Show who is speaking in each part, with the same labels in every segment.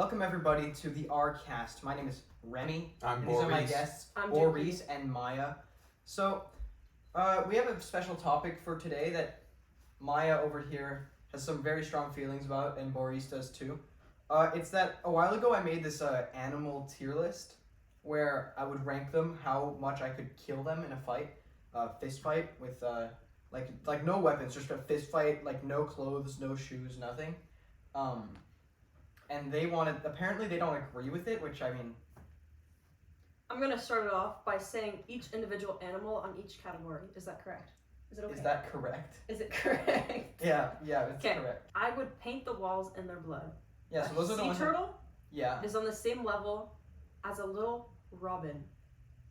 Speaker 1: Welcome everybody to the R-Cast. My name is Remy.
Speaker 2: I'm
Speaker 1: and these are my
Speaker 2: Boris.
Speaker 1: guests,
Speaker 3: I'm
Speaker 1: Boris and Maya. So, we have a special topic for today that Maya over here has some very strong feelings about, and Boris does too. It's that a while ago I made this animal tier list where I would rank them how much I could kill them in a fight, fist fight with like no weapons, just a fist fight, like no clothes, no shoes, nothing. And apparently they don't agree with it, which I mean,
Speaker 3: I'm gonna start it off by saying each individual animal on each category. Is that correct? Is it okay?
Speaker 1: is that correct?
Speaker 3: Is it correct?
Speaker 1: Yeah, it's
Speaker 3: 'Kay.
Speaker 1: correct.
Speaker 3: I would paint the walls in their blood.
Speaker 1: Yeah, so those are the
Speaker 3: Sea
Speaker 1: ones.
Speaker 3: turtle
Speaker 1: Yeah,
Speaker 3: is on the same level as a little robin.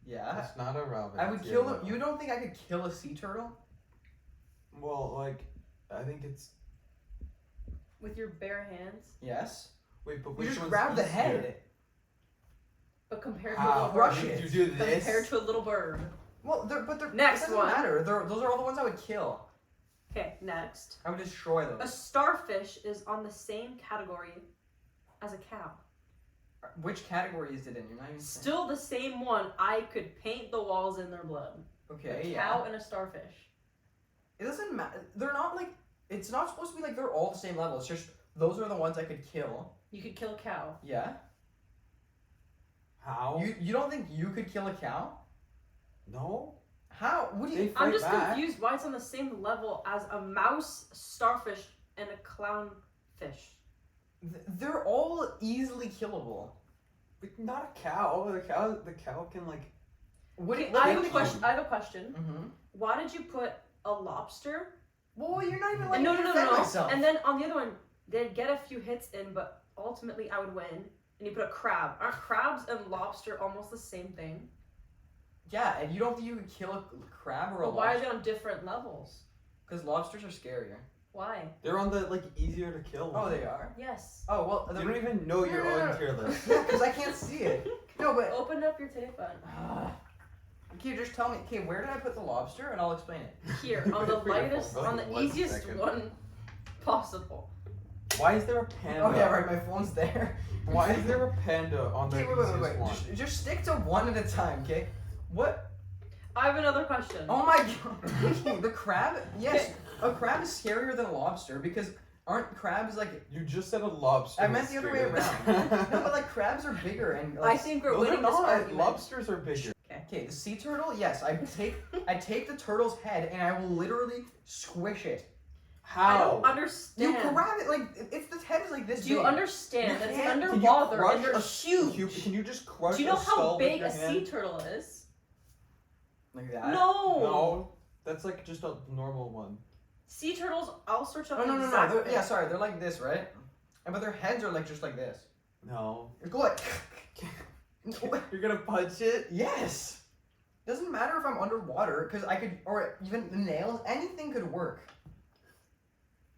Speaker 1: yeah.
Speaker 2: That's not a robin.
Speaker 1: I would
Speaker 2: it's
Speaker 1: kill
Speaker 2: yellow.
Speaker 1: them. You don't think I could kill a sea turtle?
Speaker 2: Well, like, I think it's.
Speaker 3: With your bare hands,
Speaker 1: Yes.
Speaker 2: Wait, but
Speaker 1: You
Speaker 2: which
Speaker 1: just
Speaker 2: one's
Speaker 1: grab the
Speaker 2: easier?
Speaker 1: head.
Speaker 3: but compared to a
Speaker 2: How?
Speaker 3: little
Speaker 1: Crush
Speaker 3: bird.
Speaker 1: it.
Speaker 2: You do this.
Speaker 3: Compared to a little bird.
Speaker 1: Well, they're
Speaker 3: Next
Speaker 1: it doesn't
Speaker 3: one.
Speaker 1: matter. Those are all the ones I would kill.
Speaker 3: Okay, next.
Speaker 1: I would destroy
Speaker 3: A
Speaker 1: those.
Speaker 3: starfish is on the same category as a cow.
Speaker 1: Which category is it in? You're not even saying.
Speaker 3: Still the same one. I could paint the walls in their blood.
Speaker 1: Okay,
Speaker 3: A
Speaker 1: yeah.
Speaker 3: cow and a starfish.
Speaker 1: It doesn't matter. They're not like. It's not supposed to be like they're all the same level. It's just those are the ones I could kill.
Speaker 3: You could kill a cow.
Speaker 1: Yeah.
Speaker 2: How?
Speaker 1: You don't think you could kill a cow?
Speaker 2: No.
Speaker 1: How? What do you?
Speaker 2: They
Speaker 3: I'm
Speaker 2: fight
Speaker 3: just
Speaker 2: back.
Speaker 3: confused why it's on the same level as a mouse, starfish, and a clownfish.
Speaker 1: They're all easily killable.
Speaker 2: But not a cow. The cow can like.
Speaker 3: Okay,
Speaker 1: What
Speaker 3: I
Speaker 1: do
Speaker 3: have a
Speaker 1: you
Speaker 3: question. I have a question.
Speaker 1: Mm-hmm.
Speaker 3: Why did you put a lobster?
Speaker 1: Well, you're not even
Speaker 3: And
Speaker 1: letting
Speaker 3: no,
Speaker 1: me
Speaker 3: no, no,
Speaker 1: defend
Speaker 3: no.
Speaker 1: myself.
Speaker 3: And then on the other one, they'd get a few hits in, but ultimately I would win. And you put a crab. Aren't crabs and lobster almost the same thing?
Speaker 1: Yeah, and you don't think you could kill a crab or a
Speaker 3: But why are
Speaker 1: lobster?
Speaker 3: they on different levels?
Speaker 1: Because lobsters are scarier.
Speaker 3: Why?
Speaker 2: They're on the like easier to kill.
Speaker 1: Oh,
Speaker 2: one.
Speaker 1: they are.
Speaker 3: Yes.
Speaker 1: Oh well.
Speaker 2: You don't even know your
Speaker 1: No, no, no.
Speaker 2: own tier list.
Speaker 1: Yeah, because I can't see it. No, but
Speaker 3: Open up your telephone.
Speaker 1: okay, just tell me. Okay, where did I put the lobster, and I'll explain it.
Speaker 3: Here, on the
Speaker 2: For your
Speaker 3: lightest,
Speaker 2: phone,
Speaker 3: on
Speaker 2: like,
Speaker 3: the
Speaker 2: 1
Speaker 3: easiest
Speaker 2: second.
Speaker 3: one possible.
Speaker 2: Why is there a panda?
Speaker 1: Oh yeah, right. My phone's there.
Speaker 2: Why is there a panda on the
Speaker 1: Okay,
Speaker 2: easiest
Speaker 1: wait.
Speaker 2: one?
Speaker 1: Just stick to one at a time, okay? What?
Speaker 3: I have another question.
Speaker 1: Oh my god. Okay, the crab? Yes, a crab is scarier than a lobster because aren't crabs like?
Speaker 2: You just said a lobster.
Speaker 1: I meant the other way around. No, but like crabs are bigger and.
Speaker 3: I
Speaker 1: Like,
Speaker 3: think we're
Speaker 2: No, they're
Speaker 3: winning this
Speaker 2: not.
Speaker 3: argument.
Speaker 2: Lobsters are bigger.
Speaker 1: Okay, the sea turtle. Yes, I take the turtle's head and I will literally squish it.
Speaker 3: I
Speaker 2: How?
Speaker 3: don't understand.
Speaker 1: You grab it like it's the head is like this.
Speaker 3: Do you
Speaker 1: big.
Speaker 3: understand
Speaker 1: You
Speaker 3: that it's
Speaker 1: can't-
Speaker 2: Can you
Speaker 3: underwater
Speaker 2: crush
Speaker 3: and they're
Speaker 2: a
Speaker 3: huge?
Speaker 2: Can you just crush
Speaker 3: Do you know
Speaker 2: a skull
Speaker 3: how
Speaker 2: with
Speaker 3: big
Speaker 2: your
Speaker 3: a
Speaker 2: hand?
Speaker 3: sea turtle is?
Speaker 1: Like that?
Speaker 3: No.
Speaker 2: No, that's like just a normal one.
Speaker 3: Sea turtles, I'll search up
Speaker 1: Oh
Speaker 3: the
Speaker 1: no.
Speaker 3: exact
Speaker 1: They're,
Speaker 3: thing.
Speaker 1: yeah, sorry. They're like this, right? And but their heads are like just like this.
Speaker 2: No.
Speaker 1: Go like.
Speaker 2: You're gonna punch it?
Speaker 1: Yes. Doesn't matter if I'm underwater because I could, or even the nails. Anything could work.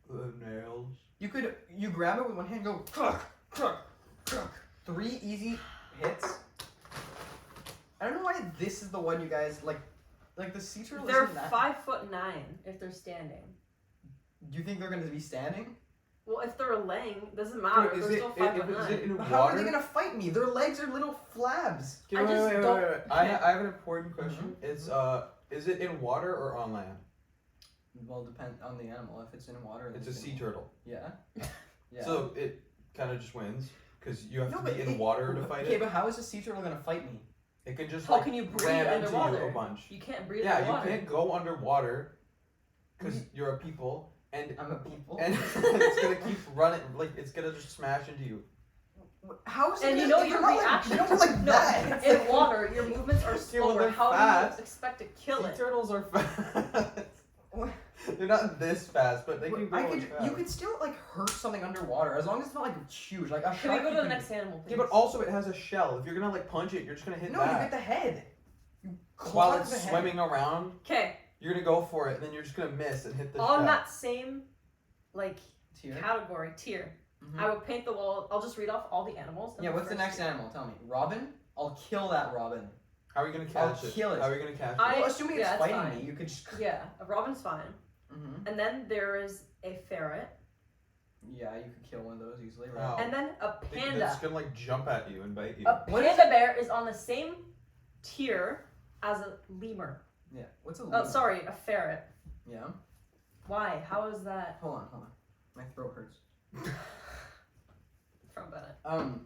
Speaker 2: The nails.
Speaker 1: You grab it with one hand, and go truck, truck, truck. 3 easy hits. I don't know why this is the one you guys like. Like the sea turtle
Speaker 3: They're
Speaker 1: isn't that.
Speaker 3: 5'9" if they're standing.
Speaker 1: Do you think they're gonna be standing?
Speaker 3: Well, if they're laying, doesn't matter.
Speaker 2: Is
Speaker 3: They're
Speaker 2: it,
Speaker 3: still
Speaker 2: is it
Speaker 3: 5'9".
Speaker 2: in
Speaker 1: But
Speaker 2: water?
Speaker 1: how are they gonna fight me? Their legs are little flabs.
Speaker 2: Okay,
Speaker 3: I just don't-
Speaker 2: I have an important question. It's is it in water or on land?
Speaker 1: Well, depend on the animal. If it's in water,
Speaker 2: It's a sea turtle.
Speaker 1: Yeah. Yeah.
Speaker 2: So it kind of just wins because you have
Speaker 1: No,
Speaker 2: to
Speaker 1: but
Speaker 2: be in
Speaker 1: it-
Speaker 2: water to fight
Speaker 1: Okay,
Speaker 2: it.
Speaker 1: but how is a sea turtle gonna fight me?
Speaker 2: It can just
Speaker 3: How
Speaker 2: like
Speaker 3: can you breathe
Speaker 2: ram into you
Speaker 3: underwater?
Speaker 2: a bunch.
Speaker 3: You can't breathe
Speaker 2: Yeah,
Speaker 3: underwater.
Speaker 2: you can't go underwater because you're a people, and
Speaker 1: I'm a people.
Speaker 2: and it's gonna keep running. Like it's gonna just smash into you.
Speaker 1: How is it
Speaker 3: And you
Speaker 1: gonna-
Speaker 3: know
Speaker 1: they're
Speaker 3: your
Speaker 1: not
Speaker 3: reaction.
Speaker 1: Like, they're not like
Speaker 3: no,
Speaker 1: that. It's
Speaker 3: in
Speaker 1: like-
Speaker 3: water, your movements are
Speaker 2: Okay, well,
Speaker 3: slower.
Speaker 2: they're
Speaker 3: How do
Speaker 2: fast.
Speaker 3: you expect to kill
Speaker 2: Sea
Speaker 3: it?
Speaker 2: turtles are fast.
Speaker 1: What?
Speaker 2: They're not this fast, but they can go
Speaker 1: I
Speaker 2: really
Speaker 1: could,
Speaker 2: fast.
Speaker 1: you could still like hurt something underwater as long as it's not like huge. Like a
Speaker 3: Can
Speaker 1: shark.
Speaker 3: we go
Speaker 1: you
Speaker 3: to the
Speaker 1: can-
Speaker 3: next animal, please?
Speaker 2: Yeah, but also it has a shell. If you're gonna like punch it, you're just gonna hit
Speaker 1: No,
Speaker 2: that.
Speaker 1: you get the head. You
Speaker 2: While
Speaker 1: claw
Speaker 2: it's
Speaker 1: the head.
Speaker 2: swimming around,
Speaker 3: Okay,
Speaker 2: you're gonna go for it, and then you're just gonna miss and hit the
Speaker 3: on
Speaker 2: shell.
Speaker 3: that same like
Speaker 1: Tier.
Speaker 3: category tier,
Speaker 1: Mhm.
Speaker 3: I would paint the wall. I'll just read off all the animals. and
Speaker 1: Yeah, what's the
Speaker 3: first
Speaker 1: next
Speaker 3: tier.
Speaker 1: animal? Tell me. Robin? I'll kill that robin.
Speaker 2: How are you gonna
Speaker 1: I'll
Speaker 2: catch it?
Speaker 1: kill it.
Speaker 2: How are you gonna catch
Speaker 3: I-
Speaker 2: it?
Speaker 1: Well, assuming
Speaker 3: yeah,
Speaker 1: it's
Speaker 3: it's
Speaker 1: fighting
Speaker 3: fine.
Speaker 1: me, you could just.
Speaker 3: Yeah, a robin's fine.
Speaker 1: Mm-hmm.
Speaker 3: And then there is a ferret.
Speaker 1: Yeah, you could kill one of those easily, right?
Speaker 2: How?
Speaker 3: And then a panda.
Speaker 2: That's gonna like jump at you and bite you.
Speaker 3: A
Speaker 1: What is
Speaker 3: panda bear is on the same tier as a lemur.
Speaker 1: Yeah. What's a
Speaker 3: Oh,
Speaker 1: lemur?
Speaker 3: sorry, a ferret.
Speaker 1: Yeah.
Speaker 3: Why? How is that
Speaker 1: Hold on. My throat hurts.
Speaker 3: from Bennett?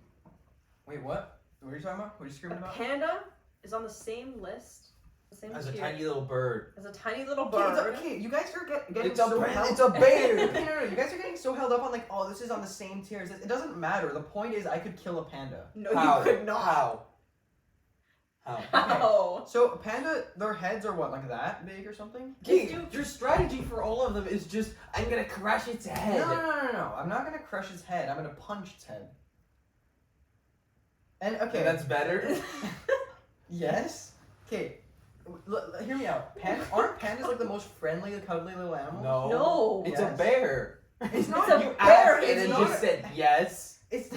Speaker 1: Wait, what? What are you talking about? What are you
Speaker 3: A
Speaker 1: screaming about?
Speaker 3: panda is on the same list, the same
Speaker 2: As a
Speaker 3: tier
Speaker 2: tiny little bird.
Speaker 3: as a tiny little
Speaker 1: Okay,
Speaker 3: bird.
Speaker 1: okay, you guys are getting
Speaker 2: It's a
Speaker 1: so
Speaker 2: bear.
Speaker 1: held.
Speaker 2: It's a bear.
Speaker 1: Okay, no, you guys are getting so held up on like, oh, this is on the same tier as this. It doesn't matter. The point is, I could kill a panda.
Speaker 3: No,
Speaker 2: How?
Speaker 3: you could not.
Speaker 2: How?
Speaker 3: How?
Speaker 1: So a panda, their heads are what, like that big or something?
Speaker 3: This
Speaker 2: Okay,
Speaker 3: dude-
Speaker 2: your strategy for all of them is just I'm gonna crush its head.
Speaker 1: No. I'm not gonna crush its head. I'm gonna punch its head. And okay,
Speaker 2: That's better.
Speaker 1: yes. Okay, hear me out. Aren't pandas like the most friendly, cuddly little animals?
Speaker 2: No.
Speaker 3: No.
Speaker 2: It's
Speaker 1: Yes.
Speaker 2: a bear.
Speaker 1: It's not
Speaker 3: a
Speaker 2: You
Speaker 3: bear,
Speaker 2: asked it
Speaker 3: it's
Speaker 2: and
Speaker 1: not
Speaker 2: just
Speaker 1: a-
Speaker 2: said yes.
Speaker 1: It's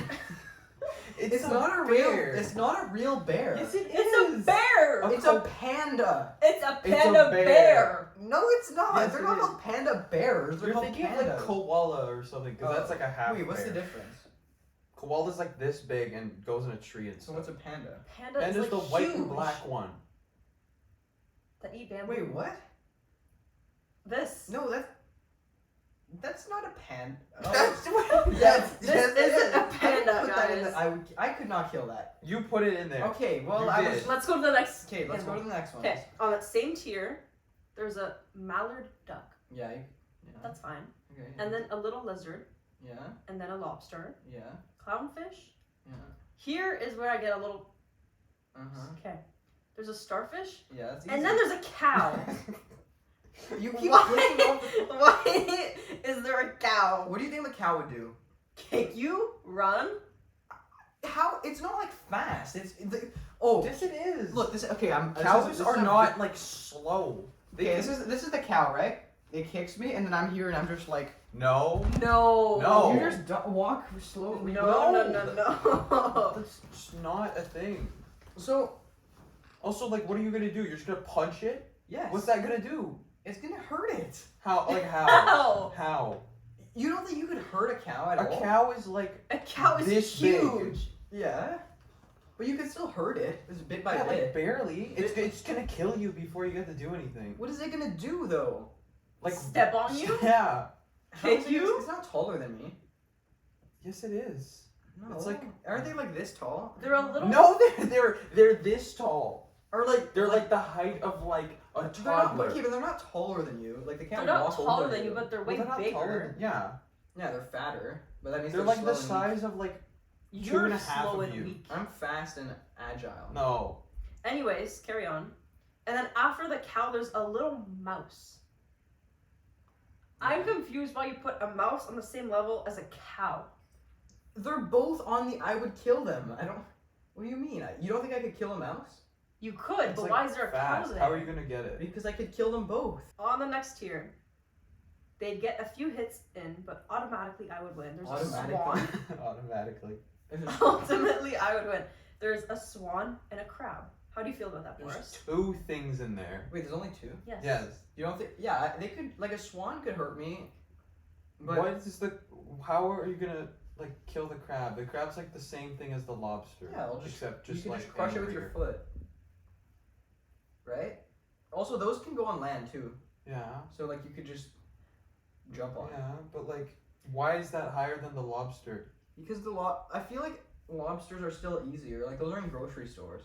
Speaker 2: It's
Speaker 1: not a real. It's not a real bear.
Speaker 2: Yes, it is.
Speaker 3: It's a bear.
Speaker 2: A
Speaker 1: It's a panda.
Speaker 3: It's a
Speaker 2: It's a
Speaker 3: panda
Speaker 2: bear.
Speaker 3: bear.
Speaker 1: No, it's not.
Speaker 2: Yes,
Speaker 1: They're
Speaker 2: it
Speaker 1: not
Speaker 2: is.
Speaker 1: called panda bears. They're
Speaker 2: You're
Speaker 1: called
Speaker 2: thinking
Speaker 1: pandas.
Speaker 2: of like koala or something, because
Speaker 1: Oh.
Speaker 2: that's like a half.
Speaker 1: Wait, what's the
Speaker 2: bear.
Speaker 1: difference?
Speaker 2: Koala's like this big and goes in a tree and
Speaker 1: So
Speaker 2: stuff.
Speaker 1: what's a panda?
Speaker 3: Panda
Speaker 2: And
Speaker 3: is
Speaker 2: there's
Speaker 3: like
Speaker 2: the white
Speaker 3: huge.
Speaker 2: and black one.
Speaker 3: That eat bamboo.
Speaker 1: Wait, what?
Speaker 3: This.
Speaker 1: No, that's not a panda.
Speaker 2: That's
Speaker 1: Yes,
Speaker 3: This
Speaker 1: yes, it
Speaker 3: isn't
Speaker 1: is.
Speaker 3: a panda,
Speaker 1: I would put that in
Speaker 3: guys.
Speaker 1: I could not kill that.
Speaker 2: You put it in there.
Speaker 1: Okay, well
Speaker 2: You
Speaker 1: I
Speaker 2: did.
Speaker 1: was.
Speaker 3: Let's go to the next.
Speaker 1: Okay, let's go to the next one.
Speaker 3: Okay, on that same tier, there's a mallard duck.
Speaker 1: Yeah.
Speaker 3: That's fine.
Speaker 1: Okay.
Speaker 3: And then a little lizard,
Speaker 1: Yeah.
Speaker 3: and then a lobster,
Speaker 1: Yeah.
Speaker 3: clownfish.
Speaker 1: Yeah.
Speaker 3: Here is where I get a little.
Speaker 1: Uh huh.
Speaker 3: Okay. There's a starfish,
Speaker 1: Yeah. That's easy.
Speaker 3: and then there's a cow.
Speaker 1: You keep
Speaker 3: Why?
Speaker 1: clicking off.
Speaker 3: Why is there a cow?
Speaker 1: What do you think the cow would do?
Speaker 3: Kick you? Run?
Speaker 1: How? It's not like fast. Oh.
Speaker 2: Yes, it is.
Speaker 1: Look, this. Okay,
Speaker 2: cows
Speaker 1: this is
Speaker 2: are
Speaker 1: a-
Speaker 2: not like slow.
Speaker 1: Okay, this is the cow, right? It kicks me, and then I'm here, and I'm just like.
Speaker 2: No.
Speaker 3: No.
Speaker 2: No.
Speaker 1: You just walk slowly.
Speaker 3: No, no.
Speaker 2: That's just not a thing.
Speaker 1: So
Speaker 2: Also, like, what are you gonna do? You're just gonna punch it?
Speaker 1: yes.
Speaker 2: What's that gonna do?
Speaker 1: It's gonna hurt it.
Speaker 2: How? Like how?
Speaker 3: How?
Speaker 2: How?
Speaker 1: You don't think you could hurt a cow at
Speaker 2: A
Speaker 1: all?
Speaker 2: cow is like
Speaker 3: A cow is
Speaker 2: this big.
Speaker 3: huge.
Speaker 1: Yeah. But you can still hurt it. It's bit by
Speaker 2: Yeah, like
Speaker 1: bit.
Speaker 2: barely. It's gonna kill you before you get to do anything.
Speaker 1: What is it gonna do though?
Speaker 2: Like
Speaker 3: Step on you?
Speaker 2: Yeah.
Speaker 1: How
Speaker 3: Kick
Speaker 1: is it-
Speaker 3: you?
Speaker 1: It's not taller than me.
Speaker 2: Yes, it is.
Speaker 1: No.
Speaker 2: It's like-
Speaker 1: aren't they like this tall?
Speaker 3: They're a little.
Speaker 2: No, they're this tall.
Speaker 1: Or like
Speaker 2: They're like the height of like a
Speaker 1: they're not,
Speaker 2: toddler.
Speaker 1: okay, but they're not taller than you. Like they
Speaker 3: They're
Speaker 1: can't
Speaker 3: not
Speaker 1: walk
Speaker 3: taller
Speaker 1: over
Speaker 3: than you, but they're
Speaker 2: Well,
Speaker 3: way
Speaker 2: they're not
Speaker 3: bigger.
Speaker 2: taller than- yeah.
Speaker 1: yeah, they're fatter. But that means
Speaker 2: They're like the
Speaker 1: slow and weak.
Speaker 2: size of like
Speaker 3: You're
Speaker 2: 2.5
Speaker 3: slow
Speaker 2: of
Speaker 3: and
Speaker 2: you.
Speaker 3: weak.
Speaker 1: I'm fast and agile.
Speaker 2: No.
Speaker 3: Anyways, carry on. And then after the cow, there's a little mouse. I'm confused why you put a mouse on the same level as a cow.
Speaker 1: They're both on the I would kill them. I don't. What do you mean? You don't think I could kill a mouse?
Speaker 3: You could,
Speaker 2: It's
Speaker 3: but
Speaker 2: like
Speaker 3: why is there a cow
Speaker 2: Fast.
Speaker 3: there?
Speaker 2: How are you gonna get it?
Speaker 1: Because I could kill them both.
Speaker 3: On the next tier, they'd get a few hits in, but automatically I would win. There's a swan.
Speaker 2: Automatically.
Speaker 3: Ultimately, I would win. There's a swan and a crab. How do you feel about that,
Speaker 2: There's
Speaker 3: Boris?
Speaker 2: 2 things in there.
Speaker 1: Wait, there's only 2.
Speaker 3: Yes.
Speaker 2: Yes.
Speaker 1: You don't think? Yeah, they could. Like a swan could hurt me. But
Speaker 2: What is the? How are you gonna like kill the crab? The crab's like the same thing as the lobster.
Speaker 1: yeah, I'll just.
Speaker 2: except
Speaker 1: you
Speaker 2: just
Speaker 1: can
Speaker 2: like
Speaker 1: just crush it with your
Speaker 2: angrier.
Speaker 1: foot. Right. Also, those can go on land too.
Speaker 2: Yeah.
Speaker 1: So like you could just jump on. it.
Speaker 2: Yeah, but like, why is that higher than the lobster?
Speaker 1: Because I feel like lobsters are still easier. Like those are in grocery stores.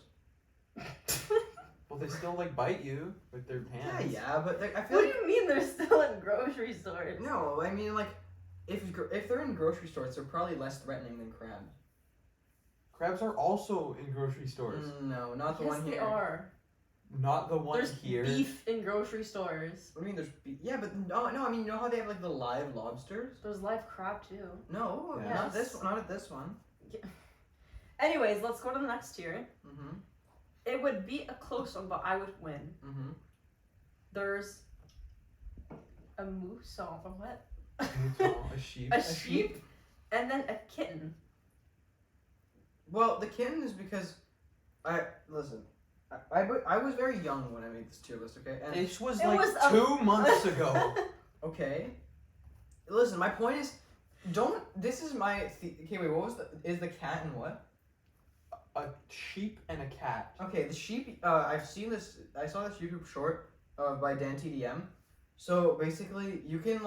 Speaker 2: Well, they still like bite you with their hands.
Speaker 1: Yeah, but I feel
Speaker 3: What do
Speaker 1: like
Speaker 3: you mean they're still in grocery stores?
Speaker 1: no. I mean like, if they're in grocery stores, they're probably less threatening than crabs.
Speaker 2: Crabs are also in grocery stores.
Speaker 1: No, not the
Speaker 3: Yes,
Speaker 1: one
Speaker 3: they
Speaker 1: here.
Speaker 3: are.
Speaker 2: Not the one
Speaker 3: There's
Speaker 2: here.
Speaker 3: beef in grocery stores.
Speaker 1: What do you mean there's yeah, but no. I mean you know how they have like the live lobsters?
Speaker 3: There's live crab too.
Speaker 1: No,
Speaker 2: Yeah.
Speaker 1: not
Speaker 3: Yes.
Speaker 1: this. Not at this one.
Speaker 3: Anyways, let's go to the next tier.
Speaker 1: Mhm.
Speaker 3: It would be a close one, but I would win.
Speaker 1: Mhm.
Speaker 3: There's a moose, oh, a what?
Speaker 2: A sheep.
Speaker 3: A sheep, and then a kitten.
Speaker 1: Well, the kitten is because listen. I was very young when I made this tier list. Okay. And
Speaker 2: This was
Speaker 3: It
Speaker 2: like
Speaker 3: was a-
Speaker 2: 2 months ago.
Speaker 1: okay. Listen, my point is, This is my. Okay, wait. What was is the cat and what?
Speaker 2: A sheep and a cat.
Speaker 1: Okay, the sheep. I've seen this. I saw this YouTube short by Dan TDM. So basically, you can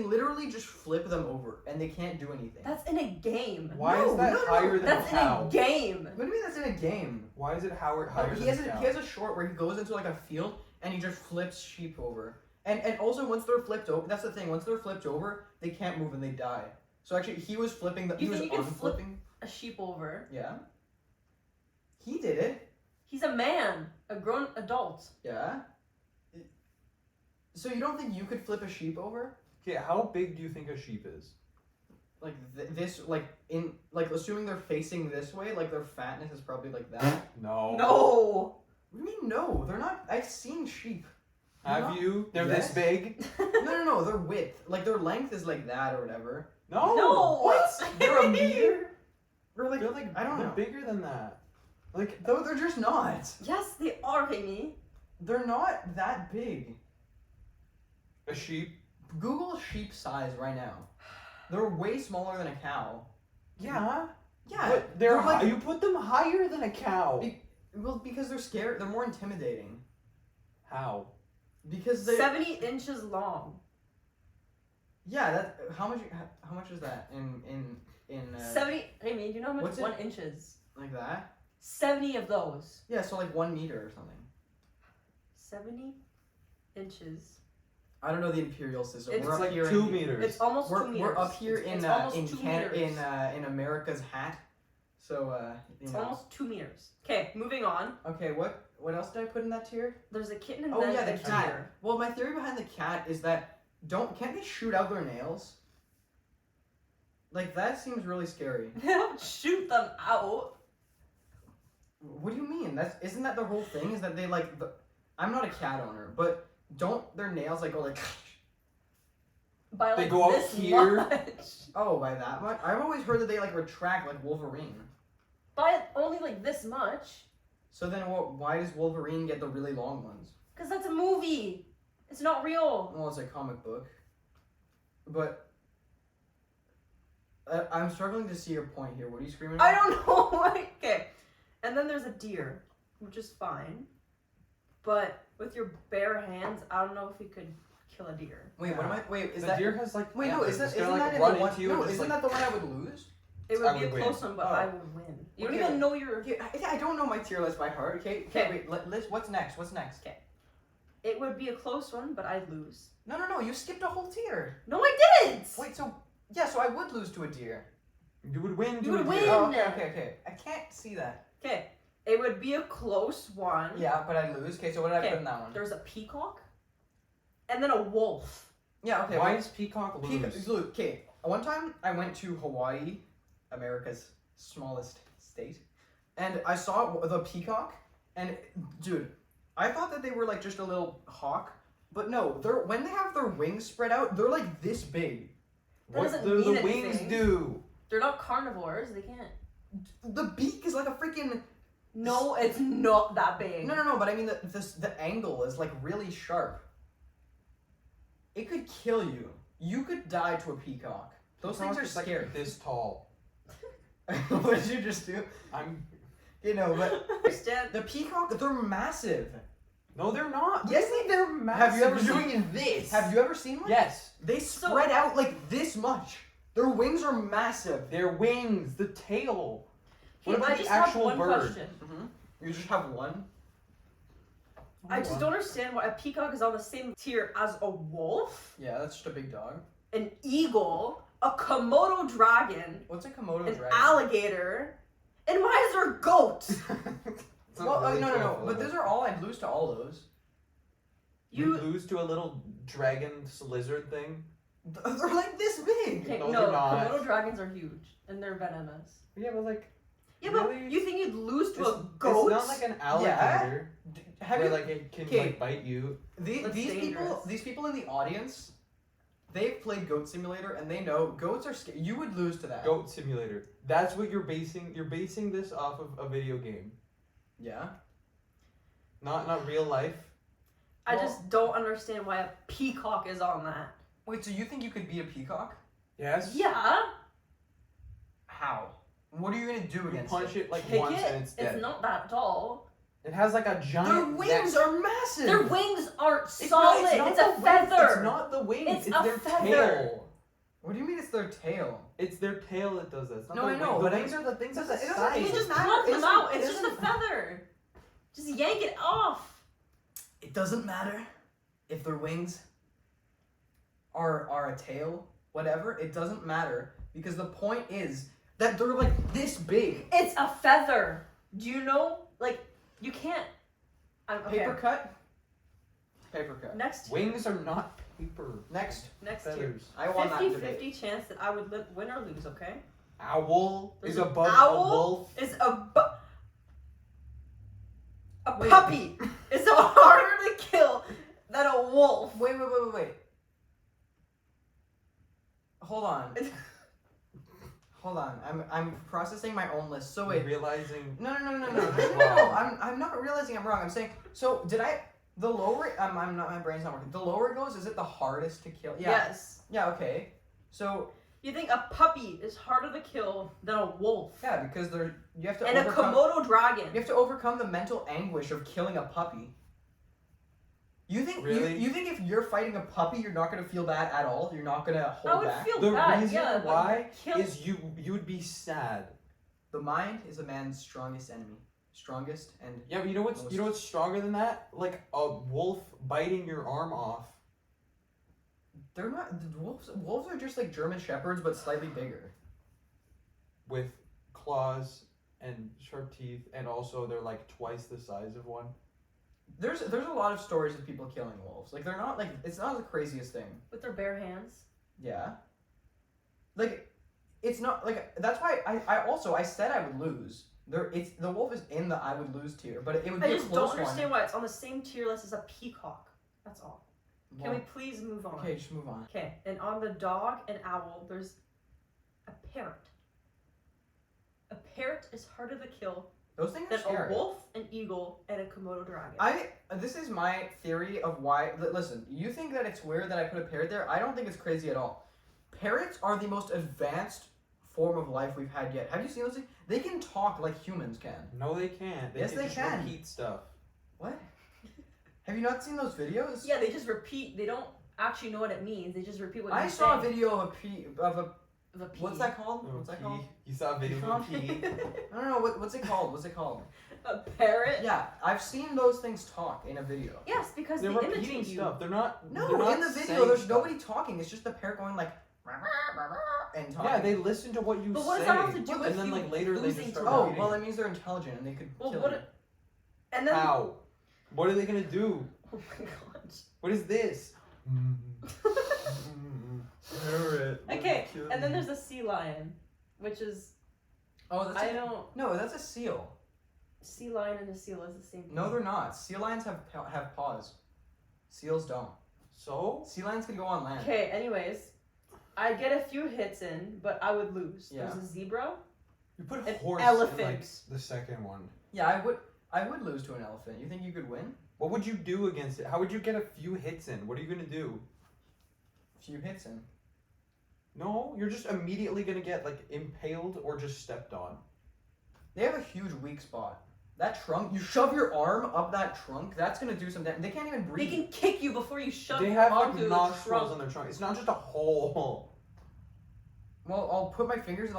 Speaker 1: literally just flip them over, and they can't do anything.
Speaker 3: That's in a game.
Speaker 2: Why
Speaker 1: No,
Speaker 2: is that
Speaker 1: no, no,
Speaker 2: higher than
Speaker 3: That's
Speaker 2: a cow?
Speaker 3: in a game.
Speaker 1: What do you mean that's in a game?
Speaker 2: Why is it higher
Speaker 1: He
Speaker 2: than
Speaker 1: has
Speaker 2: a cow?
Speaker 1: he has a short where he goes into like a field and he just flips sheep over. And also once they're flipped over, that's the thing. Once they're flipped over, they can't move and they die. So actually, he was flipping the. He
Speaker 3: You
Speaker 1: was
Speaker 3: think you can flip-
Speaker 1: unflipping.
Speaker 3: A sheep over.
Speaker 1: Yeah. He did it.
Speaker 3: He's a man, a grown adult.
Speaker 1: Yeah. So you don't think you could flip a sheep over?
Speaker 2: Okay, how big do you think a sheep is?
Speaker 1: Like this, like in, like assuming they're facing this way, like their fatness is probably like that.
Speaker 2: No.
Speaker 3: No.
Speaker 1: What do you mean no? They're not. I've seen sheep.
Speaker 2: Have you? They're
Speaker 1: Yes.
Speaker 2: this big?
Speaker 1: No. Their width, like their length is like that or whatever.
Speaker 2: No.
Speaker 3: No.
Speaker 1: What? They're a meter? Or like,
Speaker 2: They're like
Speaker 1: I don't
Speaker 2: they're
Speaker 1: know.
Speaker 2: bigger than that. Like
Speaker 1: Though they're just not.
Speaker 3: Yes, they are, Amy.
Speaker 1: They're not that big.
Speaker 2: a sheep.
Speaker 1: Google sheep size right now. They're way smaller than a cow.
Speaker 2: Yeah.
Speaker 1: Yeah,
Speaker 2: But they're
Speaker 1: like
Speaker 2: you put them higher than a cow.
Speaker 1: well because they're scary. They're more intimidating.
Speaker 2: How?
Speaker 1: Because they
Speaker 3: 70 inches long.
Speaker 1: yeah. That how much is that in
Speaker 3: 70. Amy, do you know how much
Speaker 1: what's it?
Speaker 3: 1 inch is?
Speaker 1: like that?
Speaker 3: 70 of those.
Speaker 1: Yeah, so like 1 meter or something.
Speaker 3: 70 inches.
Speaker 1: I don't know the imperial system.
Speaker 3: It's
Speaker 1: We're
Speaker 2: It's
Speaker 1: up
Speaker 2: like
Speaker 1: here
Speaker 2: 2
Speaker 1: in,
Speaker 2: meters.
Speaker 3: It's almost 2 meters.
Speaker 1: We're up here
Speaker 3: It's
Speaker 1: in
Speaker 3: almost
Speaker 1: in
Speaker 3: 2
Speaker 1: in
Speaker 3: meters.
Speaker 1: in America's hat. So you
Speaker 3: It's
Speaker 1: know.
Speaker 3: almost 2 meters. Okay, moving on.
Speaker 1: Okay, what else did I put in that tier?
Speaker 3: There's a kitten and
Speaker 1: Oh
Speaker 3: then
Speaker 1: yeah,
Speaker 3: a
Speaker 1: the cat.
Speaker 3: deer.
Speaker 1: Well, my theory behind the cat is that can't they shoot out their nails? Like that seems really scary.
Speaker 3: They don't shoot them out.
Speaker 1: What do you mean? Isn't that the whole thing? Is that they like I'm not a cat owner, but don't their nails like go like
Speaker 3: By like
Speaker 2: They go out
Speaker 3: this
Speaker 2: here.
Speaker 3: much.
Speaker 1: oh by that much? I've always heard that they like retract like Wolverine.
Speaker 3: By only like this much.
Speaker 1: So then why does Wolverine get the really long ones?
Speaker 3: Because that's a movie. It's not real.
Speaker 1: Well, it's a comic book. But I'm struggling to see your point here. What are you screaming
Speaker 3: I
Speaker 1: about?
Speaker 3: don't know. Okay. And then there's a deer, which is fine. But with your bare hands, I don't know if you could kill a deer.
Speaker 1: Wait, what am I? Wait, is
Speaker 2: the
Speaker 1: that?
Speaker 2: deer has like
Speaker 1: Wait, no,
Speaker 2: antlers.
Speaker 1: isn't
Speaker 2: It's gonna,
Speaker 1: that
Speaker 2: like,
Speaker 1: in
Speaker 2: run
Speaker 1: the one?
Speaker 2: into you
Speaker 1: No,
Speaker 2: and just,
Speaker 1: isn't
Speaker 2: like,
Speaker 1: that the one I would lose?
Speaker 3: It would
Speaker 2: I
Speaker 3: be a
Speaker 2: would
Speaker 3: close
Speaker 2: win.
Speaker 3: one, but
Speaker 1: Oh.
Speaker 3: I would win. You don't
Speaker 1: Okay.
Speaker 3: even know your.
Speaker 1: I don't know my tier list by heart. Okay,
Speaker 3: Okay.
Speaker 1: wait. Let's. What's next? What's next?
Speaker 3: It would be a close one, but I'd lose.
Speaker 1: No. You skipped a whole tier.
Speaker 3: No, I didn't.
Speaker 1: Wait, so I would lose to a deer.
Speaker 2: You would win.
Speaker 3: You
Speaker 2: to
Speaker 3: would
Speaker 2: a deer.
Speaker 3: win.
Speaker 1: Oh, okay. I can't see that.
Speaker 3: Okay. It would be a close one.
Speaker 1: Yeah, but I lose. Okay, so what did I
Speaker 3: Okay.
Speaker 1: put in that one?
Speaker 3: There's a peacock, and then a wolf.
Speaker 1: Yeah, okay.
Speaker 2: Why
Speaker 1: well,
Speaker 2: does peacock lose?
Speaker 1: Look, okay. One time I went to Hawaii, America's smallest state, and I saw the peacock, and dude, I thought that they were like just a little hawk, but no, when they have their wings spread out, they're like this big.
Speaker 3: That
Speaker 2: What
Speaker 3: doesn't
Speaker 2: do the
Speaker 3: mean
Speaker 2: wings
Speaker 3: anything.
Speaker 2: do?
Speaker 3: They're not carnivores. They can't.
Speaker 1: The beak is like a freaking
Speaker 3: No, it's not that big.
Speaker 1: no. But I mean the angle is like really sharp. It could kill you. You could die to a peacock. Those things are
Speaker 2: Peacock's, like,
Speaker 1: scary.
Speaker 2: this tall.
Speaker 1: What did you just do?
Speaker 2: I'm.
Speaker 1: You know, but
Speaker 3: Understand?
Speaker 1: the peacock, they're massive.
Speaker 2: No, they're not.
Speaker 1: Yes,
Speaker 2: they're massive.
Speaker 1: Have you ever
Speaker 2: You're
Speaker 1: seen
Speaker 2: doing this?
Speaker 1: Have you ever seen one?
Speaker 2: Yes.
Speaker 1: They spread out like this much. Their wings are massive.
Speaker 2: Their wings, the tail. What
Speaker 3: Okay,
Speaker 2: about
Speaker 3: I
Speaker 2: the
Speaker 3: just
Speaker 2: actual
Speaker 3: have one
Speaker 2: bird?
Speaker 3: question.
Speaker 1: You just have one.
Speaker 3: I just don't understand why a peacock is on the same tier as a wolf,
Speaker 1: Yeah, that's just a big dog.
Speaker 3: an eagle, a Komodo dragon,
Speaker 1: What's a Komodo
Speaker 3: an
Speaker 1: dragon?
Speaker 3: alligator, and why is there a goat?
Speaker 2: It's a
Speaker 1: Well,
Speaker 2: really
Speaker 1: no.
Speaker 2: colorful
Speaker 1: But
Speaker 2: one.
Speaker 1: those are all. I'd lose to all those.
Speaker 2: You lose to a little dragon lizard thing.
Speaker 1: They're like this big.
Speaker 3: Okay,
Speaker 2: No,
Speaker 3: no,
Speaker 2: they're not.
Speaker 3: Komodo dragons are huge and they're venomous.
Speaker 2: Yeah, but like.
Speaker 3: Yeah,
Speaker 2: Really?
Speaker 3: but you think you'd lose to
Speaker 2: It's,
Speaker 3: a goat?
Speaker 2: it's not like an alligator.
Speaker 1: Have
Speaker 2: where
Speaker 1: you?
Speaker 2: like it can
Speaker 1: Okay.
Speaker 2: like bite you.
Speaker 3: That's dangerous.
Speaker 1: These people in the audience, they've played Goat Simulator and they know goats are scary. You would lose to that.
Speaker 2: Goat Simulator. That's what you're basing. You're basing this off of a video game,
Speaker 1: Yeah.
Speaker 2: not real life.
Speaker 3: I
Speaker 1: Well-
Speaker 3: just don't understand why a peacock is on that.
Speaker 1: Wait, so you think you could be a peacock?
Speaker 2: Yes.
Speaker 3: Yeah.
Speaker 1: How? What are you gonna do
Speaker 2: You
Speaker 1: against
Speaker 2: punch it like
Speaker 3: Kick
Speaker 2: once
Speaker 3: it.
Speaker 2: and it's dead.
Speaker 3: It's not that tall.
Speaker 2: It has like a giant.
Speaker 1: Their wings
Speaker 2: neck.
Speaker 1: are massive.
Speaker 3: Their wings aren't
Speaker 2: It's
Speaker 3: solid.
Speaker 2: not
Speaker 3: It's
Speaker 2: the
Speaker 3: a
Speaker 2: wings,
Speaker 3: feather.
Speaker 2: It's not the wings.
Speaker 3: It's
Speaker 2: It's
Speaker 3: a
Speaker 2: their
Speaker 3: feather.
Speaker 2: tail.
Speaker 1: What do you mean it's their tail?
Speaker 2: It's their tail that does that. It's not
Speaker 1: No,
Speaker 2: the
Speaker 1: I know,
Speaker 2: wings.
Speaker 1: but
Speaker 2: The wings
Speaker 1: I-
Speaker 2: are the things at the
Speaker 1: it doesn't-
Speaker 2: sides.
Speaker 3: You
Speaker 1: it
Speaker 3: just
Speaker 1: doesn't matter.
Speaker 3: pluck
Speaker 1: It
Speaker 3: them
Speaker 1: doesn't-
Speaker 3: out.
Speaker 1: it
Speaker 3: It's just a
Speaker 1: doesn't-
Speaker 3: feather. Just yank it off.
Speaker 1: It doesn't matter if their wings are a tail, whatever. It doesn't matter because the point is that they're like this big.
Speaker 3: It's a feather. Do you know? Like, you can't. Okay.
Speaker 1: Paper cut. Paper cut.
Speaker 3: Next tier.
Speaker 2: Wings are not paper.
Speaker 1: Next,
Speaker 3: Next tier.
Speaker 2: Feathers.
Speaker 1: I won that debate.
Speaker 3: 50-50 chance that I would win or lose, okay?
Speaker 2: Owl
Speaker 3: There's
Speaker 2: is
Speaker 3: an
Speaker 2: above
Speaker 3: owl?
Speaker 2: a wolf.
Speaker 3: Is a
Speaker 1: Wait.
Speaker 3: puppy is harder to kill than a wolf.
Speaker 1: Wait. Hold on. Hold on. I'm processing my own list. So wait.
Speaker 2: Realizing.
Speaker 1: No.
Speaker 2: Wow.
Speaker 1: I'm not realizing I'm wrong. I'm saying so. Did I? The lower I'm not. My brain's not working. The lower it goes, is it the hardest to kill? Yeah.
Speaker 3: Yes.
Speaker 1: Yeah. Okay. So
Speaker 3: You think a puppy is harder to kill than a wolf?
Speaker 1: yeah, because you have to
Speaker 3: And a
Speaker 1: overcome.
Speaker 3: Komodo dragon.
Speaker 1: You have to overcome the mental anguish of killing a puppy. You think
Speaker 2: Really?
Speaker 1: you think if you're fighting a puppy, you're not gonna feel bad at all? You're not gonna
Speaker 3: I
Speaker 1: hold
Speaker 3: would
Speaker 1: back.
Speaker 3: feel
Speaker 2: The
Speaker 3: bad.
Speaker 2: reason
Speaker 3: yeah, but
Speaker 2: why
Speaker 3: kill.
Speaker 2: Is you would be sad.
Speaker 1: The mind is a man's strongest enemy. Strongest and
Speaker 2: Yeah, but you know what's stronger than that? Like a wolf biting your arm off.
Speaker 1: they're not wolves are just like German shepherds but slightly bigger.
Speaker 2: With claws and sharp teeth, and also they're like twice the size of one.
Speaker 1: There's a lot of stories of people killing wolves. Like they're not like it's not the craziest thing.
Speaker 3: With their bare hands.
Speaker 1: Yeah. Like it's not like that's why I said I would lose. The wolf is in the I would lose tier, but it would be
Speaker 3: I
Speaker 1: a
Speaker 3: just
Speaker 1: close
Speaker 3: don't understand
Speaker 1: one.
Speaker 3: why it's on the same tier list as a peacock. That's all. Can we please move on?
Speaker 1: Okay, just move on.
Speaker 3: Okay, and on the dog and owl, there's a parrot. A parrot is harder to kill
Speaker 1: Those things are
Speaker 3: than
Speaker 1: scary.
Speaker 3: a wolf, an eagle, and a Komodo dragon.
Speaker 1: This is my theory of why. Listen, you think that it's weird that I put a parrot there? I don't think it's crazy at all. Parrots are the most advanced form of life we've had yet. Have you seen those things? They can talk like humans can.
Speaker 2: No, they can't.
Speaker 1: Yes, they
Speaker 2: just
Speaker 1: can.
Speaker 2: repeat stuff.
Speaker 1: What? Have you not seen those videos?
Speaker 3: Yeah, they just repeat. They don't actually know what it means. They just repeat what
Speaker 1: I
Speaker 3: you
Speaker 1: saw a
Speaker 3: say.
Speaker 1: video of a
Speaker 3: Of a pea.
Speaker 1: what's that called?
Speaker 2: Oh,
Speaker 1: What's that
Speaker 2: pea.
Speaker 1: called?
Speaker 2: You saw a video of a pea.
Speaker 1: I don't know. What's it called? What's it called?
Speaker 3: A parrot?
Speaker 1: Yeah, I've seen those things talk in a video.
Speaker 3: Yes, because
Speaker 2: They're
Speaker 3: they
Speaker 2: repeating
Speaker 3: imitate you.
Speaker 2: stuff. They're not.
Speaker 1: No,
Speaker 2: they're not
Speaker 1: in the video,
Speaker 2: saying
Speaker 1: there's
Speaker 2: stuff.
Speaker 1: nobody talking. It's just the parrot going like and talking.
Speaker 2: Yeah, they listen to what you
Speaker 3: But
Speaker 2: say.
Speaker 3: what does that have to do with
Speaker 2: and then
Speaker 3: you
Speaker 2: like later they
Speaker 3: losing
Speaker 2: just
Speaker 3: to
Speaker 2: start
Speaker 1: Oh,
Speaker 2: repeating
Speaker 1: well,
Speaker 2: it.
Speaker 1: that means they're intelligent and they could
Speaker 3: Well,
Speaker 1: kill
Speaker 3: what?
Speaker 1: you.
Speaker 3: And then.
Speaker 2: How? What are they gonna do?
Speaker 3: Oh my gosh.
Speaker 2: What is this? Parrot.
Speaker 3: Okay, and then there's a sea lion, which is
Speaker 1: Oh, that's
Speaker 3: I don't.
Speaker 1: no, that's a seal.
Speaker 3: Sea lion and a seal is the same thing.
Speaker 1: No, they're not. Sea lions have paws. Seals don't.
Speaker 2: So?
Speaker 1: Sea lions can go on land.
Speaker 3: Okay, anyways, I get a few hits in, but I would lose.
Speaker 1: Yeah.
Speaker 3: There's a zebra.
Speaker 2: You put
Speaker 3: An
Speaker 2: horse
Speaker 3: elephant.
Speaker 2: in like the second one.
Speaker 1: Yeah, I would lose to an elephant. You think you could win?
Speaker 2: What would you do against it? How would you get a few hits in? What are you gonna do?
Speaker 1: Few hits in.
Speaker 2: No, you're just immediately gonna get like impaled or just stepped on.
Speaker 1: They have a huge weak spot. That trunk, you shove your arm up that trunk, that's gonna do some damage. They can't even
Speaker 3: They
Speaker 1: breathe.
Speaker 3: can kick you before you shove
Speaker 2: They have like
Speaker 3: onto the
Speaker 2: nostrils
Speaker 3: trunk.
Speaker 2: on their trunk. It's not just a hole.
Speaker 1: Well, I'll put my fingers and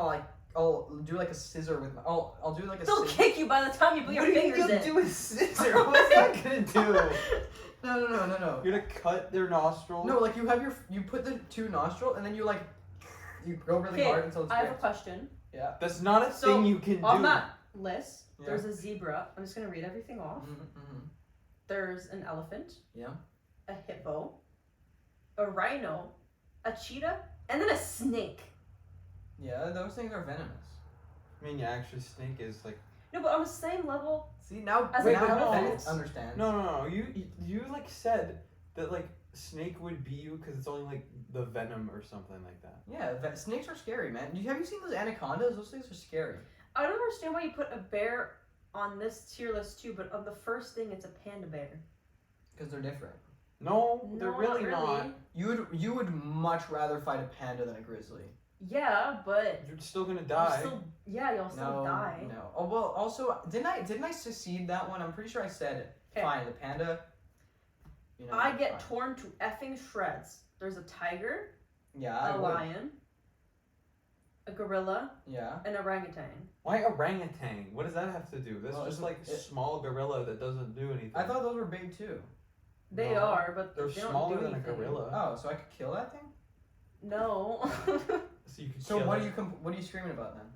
Speaker 1: I'll do like a scissor with my. I'll do like a.
Speaker 3: They'll
Speaker 1: scissor.
Speaker 3: kick you by the time you put your fingers in.
Speaker 2: do a scissor? What's that gonna do?
Speaker 1: No.
Speaker 2: You're gonna cut their nostril.
Speaker 1: No, like you put the two nostril and then you go really
Speaker 3: Okay,
Speaker 1: hard until it's
Speaker 3: I have a
Speaker 1: ripped.
Speaker 3: question.
Speaker 1: Yeah.
Speaker 2: That's not a
Speaker 3: So,
Speaker 2: thing you can
Speaker 3: On
Speaker 2: do.
Speaker 3: that list,
Speaker 1: Yeah.
Speaker 3: there's a zebra. I'm just gonna read everything off.
Speaker 1: Mm-hmm.
Speaker 3: There's an elephant.
Speaker 1: Yeah.
Speaker 3: A hippo. A rhino. A cheetah. And then a snake.
Speaker 1: Yeah, those things are venomous.
Speaker 2: I mean, yeah, actually, snake is like.
Speaker 3: No, but on the same level.
Speaker 1: See now,
Speaker 3: As
Speaker 2: an
Speaker 1: now
Speaker 2: elephant?
Speaker 1: Bennett understands.
Speaker 2: No. You like said that like snake would be you because it's only like the venom or something like that.
Speaker 1: Yeah, snakes are scary, man. Have you seen those anacondas? Those things are scary.
Speaker 3: I don't understand why you put a bear on this tier list too, but on the first thing it's a panda bear.
Speaker 1: Because they're different.
Speaker 2: No, they're
Speaker 3: No,
Speaker 2: really
Speaker 3: not.
Speaker 2: not.
Speaker 3: Really.
Speaker 1: You would much rather fight a panda than a grizzly.
Speaker 3: Yeah, but
Speaker 2: You're still gonna
Speaker 3: you'll
Speaker 2: die.
Speaker 3: still, yeah, you'll still
Speaker 1: No,
Speaker 3: die.
Speaker 1: no. Oh well. Also, didn't I succeed that one? I'm pretty sure I said
Speaker 3: 'Kay.
Speaker 1: fine. The panda. You know,
Speaker 3: I get
Speaker 1: fine.
Speaker 3: torn to effing shreds. There's a tiger,
Speaker 1: Yeah, I
Speaker 3: a
Speaker 1: would.
Speaker 3: lion, a gorilla,
Speaker 1: Yeah.
Speaker 3: an orangutan.
Speaker 2: Why orangutan? What does that have to do? That's
Speaker 1: Well,
Speaker 2: just
Speaker 1: isn't
Speaker 2: like
Speaker 1: it-
Speaker 2: small gorilla that doesn't do anything.
Speaker 1: I thought those were big too.
Speaker 3: They
Speaker 2: No,
Speaker 3: are, but
Speaker 2: they're
Speaker 3: they don't
Speaker 2: smaller
Speaker 3: do
Speaker 2: than a
Speaker 3: anything.
Speaker 2: gorilla.
Speaker 1: Oh, so I could kill that thing?
Speaker 3: No.
Speaker 2: So you could
Speaker 1: So
Speaker 2: kill
Speaker 1: what
Speaker 2: it.
Speaker 1: what are you screaming about then?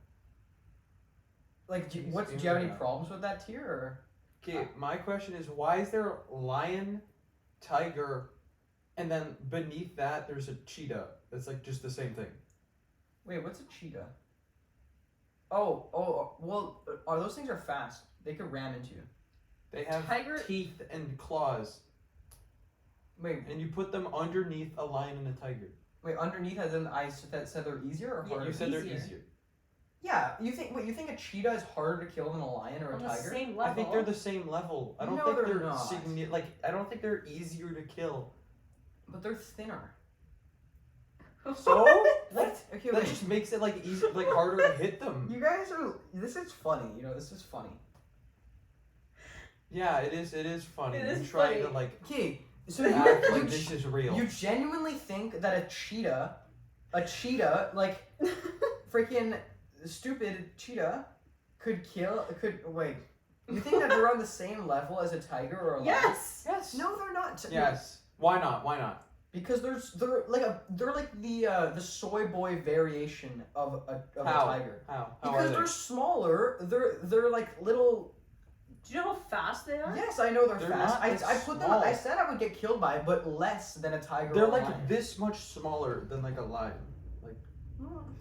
Speaker 1: Like, do
Speaker 2: What are you
Speaker 1: you have any
Speaker 2: screaming about?
Speaker 1: problems with that tier or?
Speaker 2: Okay, my question is, why is there a lion, tiger, and then beneath that there's a cheetah? That's like just the same thing.
Speaker 1: Wait, what's a cheetah? Oh, well, are those things are fast? They could ram into you.
Speaker 2: They have
Speaker 3: Tiger-
Speaker 2: teeth and claws,
Speaker 1: Wait,
Speaker 2: and you put them underneath a lion and a tiger.
Speaker 1: underneath as in that said they're easier or
Speaker 3: Yeah,
Speaker 1: harder?
Speaker 2: You said they're
Speaker 3: Easier.
Speaker 2: easier.
Speaker 1: Yeah, you think a cheetah is harder to kill than a lion or a
Speaker 3: On the
Speaker 1: tiger?
Speaker 3: same
Speaker 2: I
Speaker 3: level.
Speaker 2: think they're the same level. I don't
Speaker 1: No,
Speaker 2: think
Speaker 1: they're
Speaker 2: they're
Speaker 1: not.
Speaker 2: I don't think they're easier to kill.
Speaker 1: But they're thinner.
Speaker 2: So
Speaker 1: What? Okay,
Speaker 2: that
Speaker 1: wait.
Speaker 2: just makes it like easy, like harder to hit them.
Speaker 1: You guys are. This is funny. You know, this is funny.
Speaker 2: Yeah, it is. It is funny.
Speaker 3: It
Speaker 2: You're
Speaker 3: is
Speaker 2: trying
Speaker 3: funny.
Speaker 2: to like
Speaker 1: Okay, so
Speaker 2: act
Speaker 1: you,
Speaker 2: like this is real.
Speaker 1: you genuinely think that a cheetah, like freaking stupid cheetah, could wait? You think that they're on the same level as a tiger or a lion?
Speaker 3: Yes.
Speaker 2: Yes.
Speaker 1: No, they're not.
Speaker 2: Yes. Why not? Why not?
Speaker 1: Because they're like the soy boy variation of a
Speaker 2: How?
Speaker 1: tiger.
Speaker 2: How are
Speaker 1: Because
Speaker 2: they?
Speaker 1: they're smaller. They're like little.
Speaker 3: Do you know how fast they are?
Speaker 1: Yes, I know they're
Speaker 2: They're
Speaker 1: fast.
Speaker 2: not
Speaker 1: I
Speaker 2: that
Speaker 1: put them.
Speaker 2: small.
Speaker 1: I said I would get killed by it, but less than a tiger.
Speaker 2: They're
Speaker 1: or a
Speaker 2: like
Speaker 1: lion.
Speaker 2: this much smaller than like a lion. Like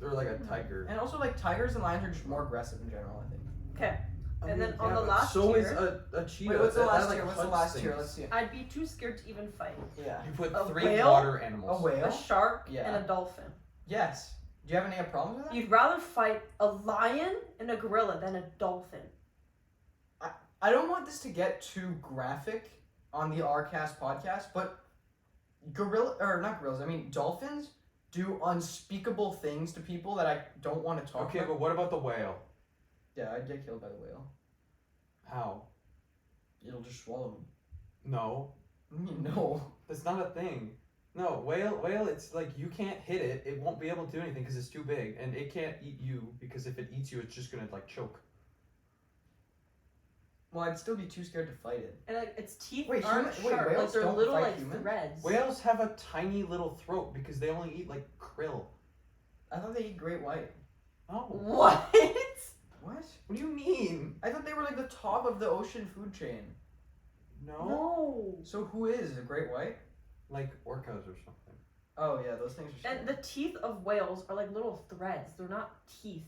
Speaker 2: they're like a tiger.
Speaker 1: And also, like tigers and lions are just more aggressive in general. I think.
Speaker 3: Okay.
Speaker 2: I
Speaker 3: And
Speaker 2: mean,
Speaker 3: then on the
Speaker 2: but
Speaker 3: last
Speaker 2: so is
Speaker 3: tier-
Speaker 2: a cheetah.
Speaker 1: Wait, what's the
Speaker 2: That,
Speaker 1: last
Speaker 2: like,
Speaker 1: tier? What's the
Speaker 2: hunts
Speaker 1: last tier?
Speaker 2: things.
Speaker 1: Let's see.
Speaker 3: I'd be too scared to even fight.
Speaker 1: Yeah.
Speaker 2: You put
Speaker 3: A
Speaker 2: 3
Speaker 3: whale?
Speaker 2: water
Speaker 1: A
Speaker 2: animals.
Speaker 3: A
Speaker 1: whale.
Speaker 3: shark
Speaker 1: Yeah.
Speaker 3: and a dolphin.
Speaker 1: Yes. Do you have any problems with that?
Speaker 3: You'd rather fight a lion and a gorilla than a dolphin.
Speaker 1: I don't want this to get too graphic on the Rcast podcast, but dolphins do unspeakable things to people that I don't want to talk
Speaker 2: Okay,
Speaker 1: about.
Speaker 2: but what about the whale?
Speaker 1: Yeah, I'd get killed by the whale.
Speaker 2: How?
Speaker 1: It'll just swallow me.
Speaker 2: No,
Speaker 1: I mean, no.
Speaker 2: that's not a thing. No, whale. It's like you can't hit it. It won't be able to do anything because it's too big, and it can't eat you because if it eats you, it's just gonna like choke.
Speaker 1: Well, I'd still be too scared to fight it.
Speaker 3: And like its teeth
Speaker 1: Wait,
Speaker 3: aren't
Speaker 1: wait,
Speaker 3: sharp. Like
Speaker 1: whales
Speaker 3: they're
Speaker 1: don't
Speaker 3: little
Speaker 1: fight
Speaker 3: like
Speaker 1: humans?
Speaker 3: threads.
Speaker 2: Whales have a tiny little throat because they only eat like krill.
Speaker 1: I thought they eat great white.
Speaker 2: Oh,
Speaker 3: What?
Speaker 1: What?
Speaker 2: what do you mean?
Speaker 1: I thought they were like the top of the ocean food chain.
Speaker 2: No,
Speaker 3: No.
Speaker 1: So who is a great white?
Speaker 2: like orcas or something.
Speaker 1: Oh yeah, those things are.
Speaker 3: And the teeth of whales are like little threads. They're not teeth.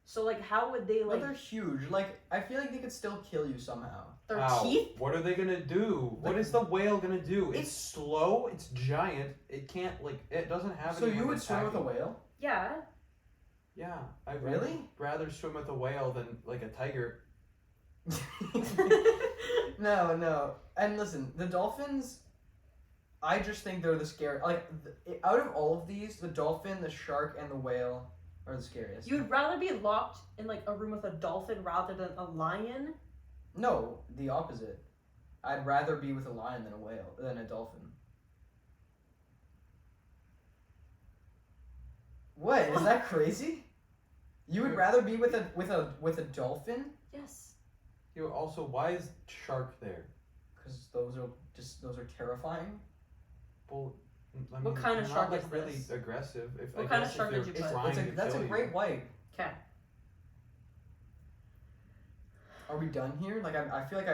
Speaker 3: So like, how would they
Speaker 1: But
Speaker 3: like
Speaker 1: they're huge. Like I feel like they could still kill you somehow.
Speaker 3: their
Speaker 2: How?
Speaker 3: teeth?
Speaker 2: What are they gonna do? What is the whale gonna do? It's slow. It's giant. It can't like. It doesn't have.
Speaker 1: So
Speaker 2: any,
Speaker 1: you
Speaker 2: like,
Speaker 1: would swim with a
Speaker 2: attacking.
Speaker 1: whale?
Speaker 3: Yeah.
Speaker 2: Yeah, I'd
Speaker 1: Really?
Speaker 2: rather swim with a whale than like a tiger.
Speaker 1: No. And listen, the dolphins. I just think they're the scary. Like out of all of these, the dolphin, the shark, and the whale are the scariest.
Speaker 3: You'd rather be locked in like a room with a dolphin rather than a lion?
Speaker 1: No, the opposite. I'd rather be with a lion than a dolphin. What is that crazy? You would rather be with a dolphin?
Speaker 3: Yes.
Speaker 2: You know, also, why is shark there?
Speaker 1: Because those are terrifying.
Speaker 2: Well, I
Speaker 3: What
Speaker 2: mean,
Speaker 3: kind of
Speaker 2: they're
Speaker 3: shark
Speaker 2: not, like
Speaker 3: is
Speaker 2: really
Speaker 3: this?
Speaker 2: aggressive. If
Speaker 3: What
Speaker 2: I
Speaker 3: kind of
Speaker 2: guess
Speaker 3: shark
Speaker 2: if
Speaker 3: did you
Speaker 2: they're
Speaker 3: put?
Speaker 2: trying to
Speaker 1: That's a
Speaker 2: kill
Speaker 1: great
Speaker 2: you.
Speaker 1: white.
Speaker 3: Okay.
Speaker 1: Are we done here? Like I feel like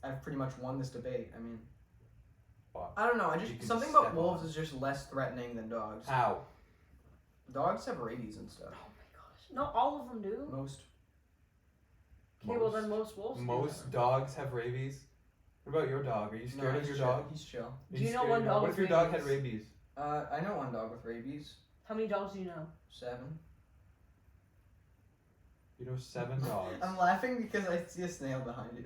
Speaker 1: I've pretty much won this debate. I mean,
Speaker 2: Fuck.
Speaker 1: I don't know. I
Speaker 2: You
Speaker 1: just
Speaker 2: can
Speaker 1: something
Speaker 2: step
Speaker 1: about wolves
Speaker 2: on.
Speaker 1: is just less threatening than dogs.
Speaker 2: How?
Speaker 1: Dogs have rabies and stuff.
Speaker 3: Oh my gosh. Not all of them do.
Speaker 1: Most.
Speaker 3: Okay, well then most wolves do.
Speaker 2: Most dogs have rabies. What about your dog? Are you scared
Speaker 1: No,
Speaker 2: of
Speaker 1: he's
Speaker 2: your
Speaker 1: chill.
Speaker 2: dog?
Speaker 1: He's chill.
Speaker 2: Are
Speaker 3: Do you know
Speaker 2: scared
Speaker 3: one
Speaker 2: of your
Speaker 3: dog
Speaker 2: What
Speaker 3: with
Speaker 2: if your dog had
Speaker 3: rabies?
Speaker 2: rabies?
Speaker 1: I know one dog with rabies.
Speaker 3: How many dogs do you know?
Speaker 1: 7.
Speaker 2: You know 7 dogs.
Speaker 1: I'm laughing because I see a snail behind you.